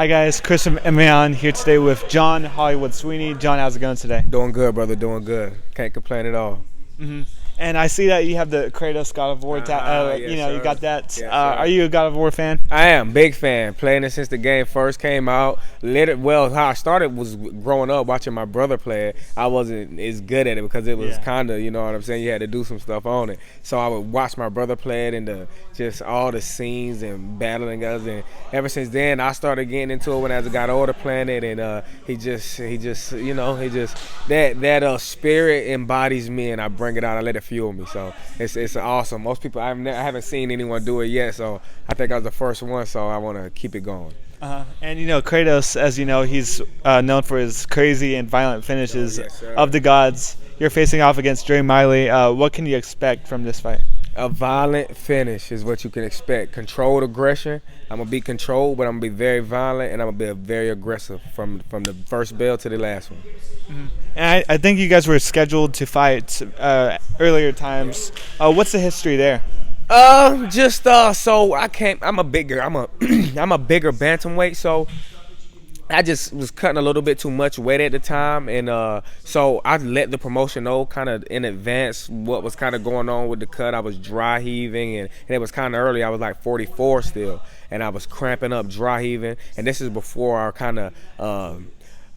Hi guys, Chris from XMMA here today with John Hollywood Sweeney. John, how's it going today? Doing good, brother. Doing good. Can't complain at all. And I see that you have the Kratos God of War. Yes, you got that. Yes, Are you a God of War fan? I am big fan. Playing it since the game first came out. How I started was growing up watching my brother play it. I wasn't as good at it because it was kind of, you know what I'm saying, you had to do some stuff on it. So I would watch my brother play it and just all the scenes and battling us. And ever since then, I started getting into it when I got older playing it. And he just that spirit embodies me, and I bring it out. I let it fuel me. So it's awesome. Most people I haven't seen anyone do it yet. So I think I was the first one. So I want to keep it going. And Kratos, as you know, he's known for his crazy and violent finishes of the gods. You're facing off against Dre Miley. What can you expect from this fight? A violent finish is what you can expect. Controlled aggression. I'm going to be controlled, but I'm going to be very violent, and I'm going to be very aggressive from the first bell to the last one. And I think you guys were scheduled to fight earlier times. What's the history there? So I'm a bigger bantamweight, so I just was cutting a little bit too much weight at the time, and so I let the promotion know kind of in advance what was kind of going on with the cut. I was dry heaving, and it was kind of early. I was like 44 still, and I was cramping up, dry heaving, and this is before our kind of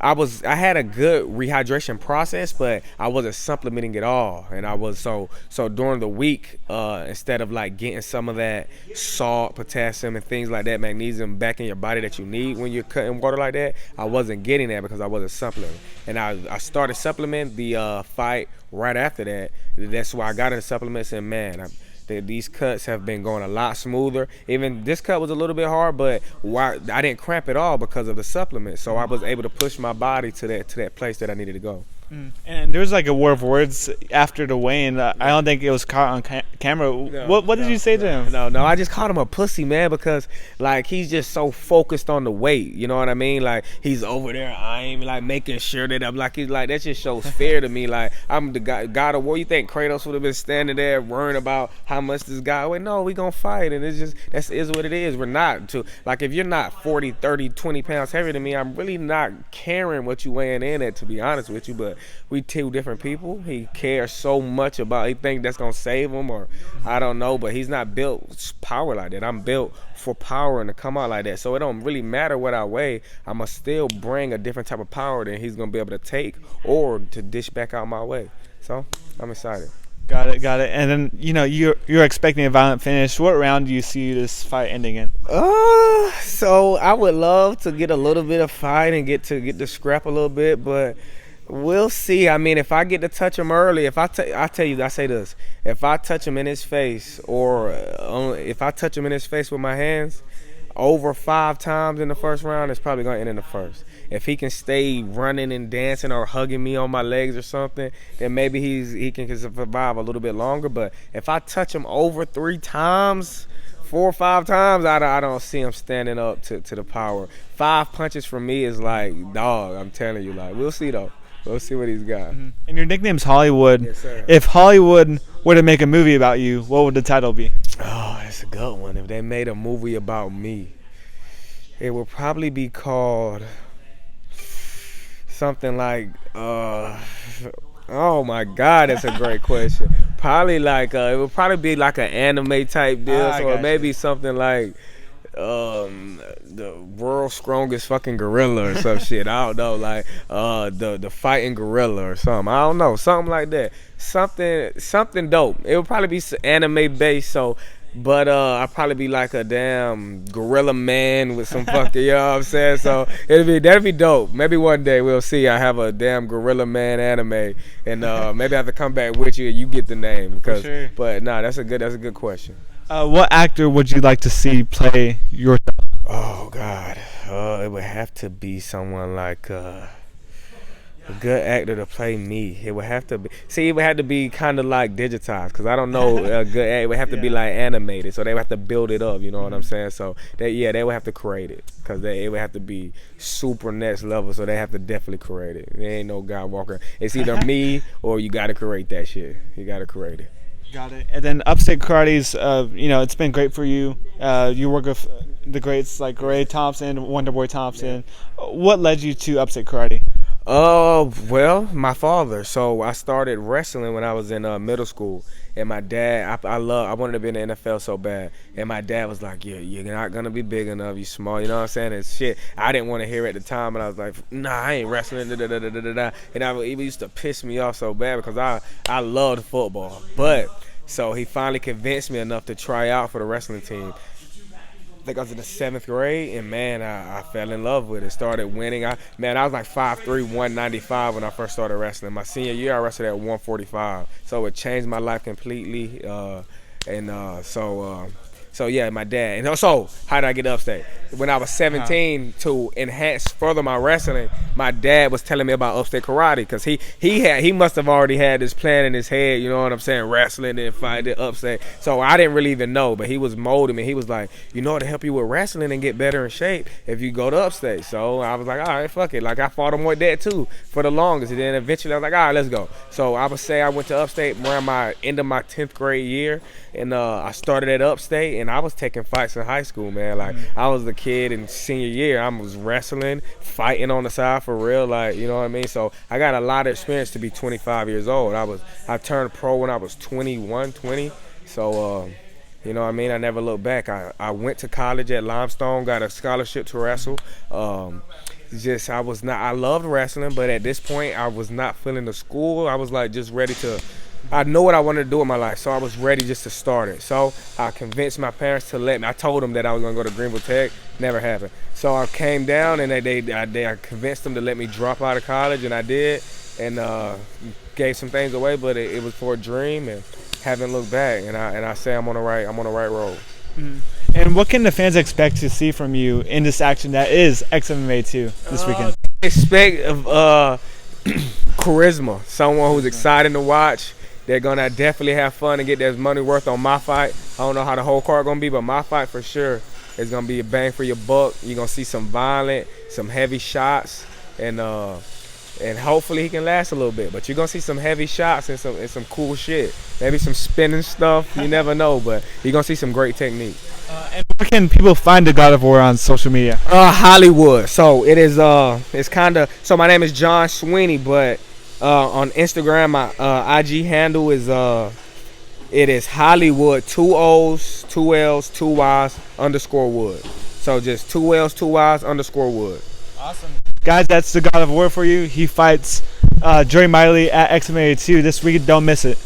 I had a good rehydration process, but I wasn't supplementing at all. And I was so during the week, instead of like getting some of that salt, potassium, and things like that, magnesium back in your body that you need when you're cutting water like that, I wasn't getting that because I wasn't supplementing. And I started supplementing the fight right after that. That's why I got into supplements, and man, these cuts have been going a lot smoother. Even this cut was a little bit hard, but I didn't cramp at all because of the supplement. So I was able to push my body to that place that I needed to go. And there was like a war of words after the weigh-in. I don't think it was caught on camera. What did you say to him? No, I just called him a pussy, man, because like he's just so focused on the weight. You know what I mean? Like he's over there, I ain't like making sure that I'm like, he's like, that just shows fear to me. Like I'm the God of War. You think Kratos would have been standing there worrying about how much this guy? Wait, no, we gonna fight, and it's just that is what it is. We're not like if you're not 40, 30, 20 pounds heavier than me, I'm really not caring what you weighing in at, to be honest with you. But we two different people. He cares so much about, he think that's gonna save him, or I don't know, but he's not built power like that. I'm built for power and to come out like that. So it don't really matter what I weigh. I'ma still bring a different type of power than he's gonna be able to take or to dish back out my way. So I'm excited. Got it. And then you're expecting a violent finish. What round do you see this fight ending in? So I would love to get a little bit of fight and get the scrap a little bit, but we'll see. I mean, if I get to touch him early, I say this: if I touch him in his face, or if I touch him in his face with my hands, over 5 times in the first round, it's probably gonna end in the first. If he can stay running and dancing or hugging me on my legs or something, then maybe he can survive a little bit longer. But if I touch him over 3 times, 4 or 5 times, I don't see him standing up to the power. 5 punches for me is like, dog, I'm telling you, like, we'll see though. We'll see what he's got. And your nickname's Hollywood. Yes, sir. If Hollywood were to make a movie about you, what would the title be? Oh, that's a good one. If they made a movie about me, it would probably be called something like, oh my God, that's a great question. Probably like, it would probably be like an anime type deal, or maybe something like the world's strongest fucking gorilla or some shit. I don't know, like the fighting gorilla or something. I don't know, something like that. Something dope. It would probably be anime based. So, but I'd probably be like a damn gorilla man with some fucking, you know what I'm saying? So that'd be dope. Maybe one day we'll see. I have a damn gorilla man anime, and maybe I have to come back with you and you get the name. Because, for sure. But no, that's a good question. What actor would you like to see play your? Oh God, it would have to be someone like a good actor to play me. It would have to be. See, it would have to be kind of like digitized, because I don't know a good. It would have to be like animated, so they would have to build it up. You know what I'm saying? So they would have to create it, because it would have to be super next level. So they have to definitely create it. There ain't no guy walking. It's either me or you got to create that shit. You got to create it. Got it. And then Upstate Karate's, it's been great for you. You work with the greats like Ray Thompson, Wonderboy Thompson. What led you to Upstate Karate? Well, my father. So I started wrestling when I was in middle school, and my dad. I wanted to be in the NFL so bad, and my dad was like, "Yeah, you're not gonna be big enough. You small." You know what I'm saying? And shit, I didn't want to hear it at the time, and I was like, "Nah, I ain't wrestling." Da, da, da, da, da, da. And it used to piss me off so bad because I loved football, but so he finally convinced me enough to try out for the wrestling team. I think I was in the 7th grade, and man, I fell in love with it. Started winning. I was like 5'3", 195 when I first started wrestling. My senior year, I wrestled at 145, so it changed my life completely. So yeah, my dad. And also, how did I get Upstate? When I was 17, to enhance further my wrestling, my dad was telling me about Upstate Karate because he must have already had this plan in his head. You know what I'm saying? Wrestling and fighting Upstate. So I didn't really even know, but he was molding me. He was like, you know, to help you with wrestling and get better in shape if you go to Upstate. So I was like, all right, fuck it. Like I fought him with that too for the longest, and then eventually I was like, all right, let's go. So I would say I went to Upstate around my end of my 10th grade year, and I started at Upstate, and I was taking fights in high school, man. Like I was the kid in senior year. I was wrestling, fighting on the side for real, like, you know what I mean? So I got a lot of experience to be 25 years old. I turned pro when I was 21, 20. So you know what I mean? I never looked back. I went to college at Limestone, got a scholarship to wrestle. I loved wrestling, but at this point I was not feeling the school. I was like just ready to, I know what I wanted to do in my life, so I was ready just to start it. So I convinced my parents to let me. I told them that I was going to go to Greenville Tech. Never happened. So I came down, and I convinced them to let me drop out of college, and I did, and gave some things away, but it was for a dream, and haven't looked back. And I say I'm on the right road. Mm-hmm. And what can the fans expect to see from you in this action that is XMMA 2 this weekend? Expect charisma, someone who's exciting to watch. They're going to definitely have fun and get their money worth on my fight. I don't know how the whole card going to be, but my fight for sure is going to be a bang for your buck. You're going to see some violent, some heavy shots, and hopefully he can last a little bit. But you're going to see some heavy shots and some cool shit. Maybe some spinning stuff. You never know, but you're going to see some great technique. And where can people find the God of War on social media? Hollywood. So it is, it's kind of, so my name is John Sweeney, but on Instagram, my IG handle is it is Hollywood, 2 O's, 2 L's, 2 Y's _Wood. So just 2 L's, 2 Y's _Wood. Awesome. Guys, that's the God of War for you. He fights Dre Miley at XMMA 2 this week. Don't miss it.